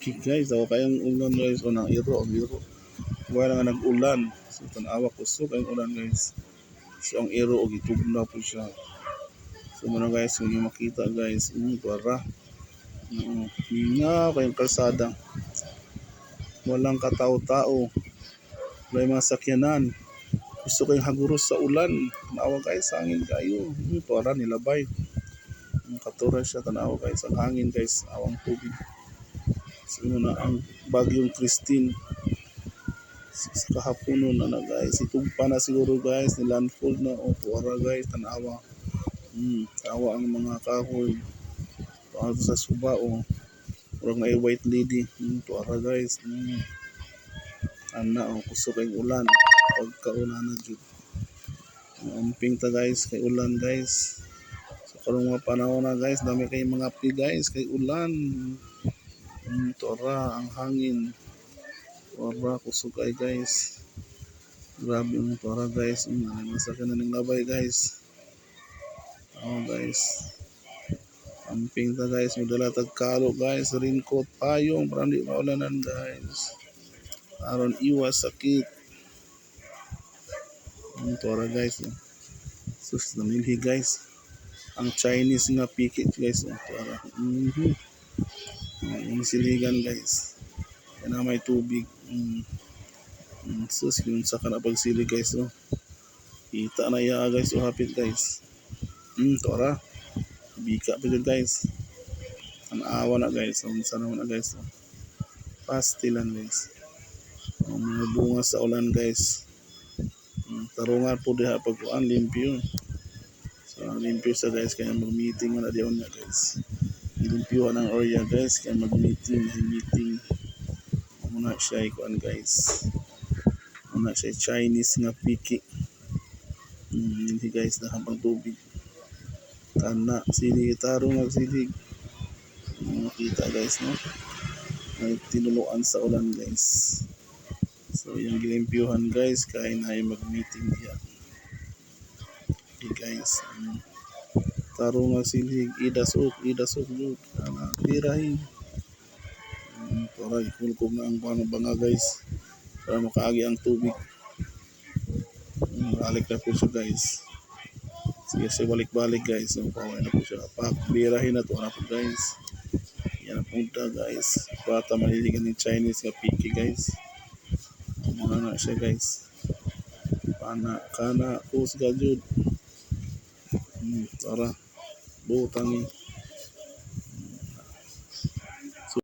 Okay guys, ako kayong ulan guys o nang iro. Wala nga nag-ulan. So tanawa ko so kayong ulan guys. So ang iro og itugna po siya. So muna guys, kung yung makita guys, para nga kayong kalsada. Walang katao-tao. Wala mga sakyanan. Gusto kayong haguros sa ulan. Tanawa guys, hangin kayo. Para nilabay. Katura siya, tanawa guys. Ang hangin guys, awang tubig. So na ang bagyong Christine sa kahapon na guys, itugpa na siguro guys, ni landfall na o tuwara guys, tanawa. Tawa ang mga kahoy para sa suba o urang na white lady. Tuwara guys. Ana o kusog kay ulan pagkauna na jud. Amping ta guys kay ulan guys. So karong mga panahon na guys, dami kay mga pi guys kay ulan. Tora ang hangin. Tora kusog ay guys. Grabe yung tora guys. Masakit na ng labay guys. Guys. Amping ta guys. Magdala tag kalo guys. Raincoat payong para hindi maulanan guys. Aron iwas sakit. Tora guys. Sus namilhi guys. Ang Chinese nga pikit guys. Tora. Yung siligan guys. Yan na may tubig. Sus yung saka na pagsilig guys. Kita na iya guys. Hapit guys. Tora. Bika pa dyan guys. Ang awa na guys. Sana na guys. Pastilan guys. Mga bunga sa ulan guys. Tarungan po diha pagkuhan. Limpyo. So limpyo sa guys. Kaya mag-meeting na diyon na guys. Limpyo ang area guys. Kaya mag-meeting. Muna siya ikuan guys. Muna siya Chinese nga piki. Hindi guys nakapang tubig. Kana silig tarong nagsilig. Makita guys no. May tinuluan sa ulan guys. So yung gilimpyuhan guys kaya na ay mag-meeting diyan. Okay guys. Tarong nagsilig idasok jud. Kana tirahin. Para ikulkom na ang banga guys para makaagi ang tubig. Balik na po siya guys. Sige siya balik guys. So paway na po siya. Pakbirahin na to na po guys. Yan na punta guys. Bata maliligan ng Chinese nga piki guys. Muna na siya guys. Kana kusga jud. Tara. Butang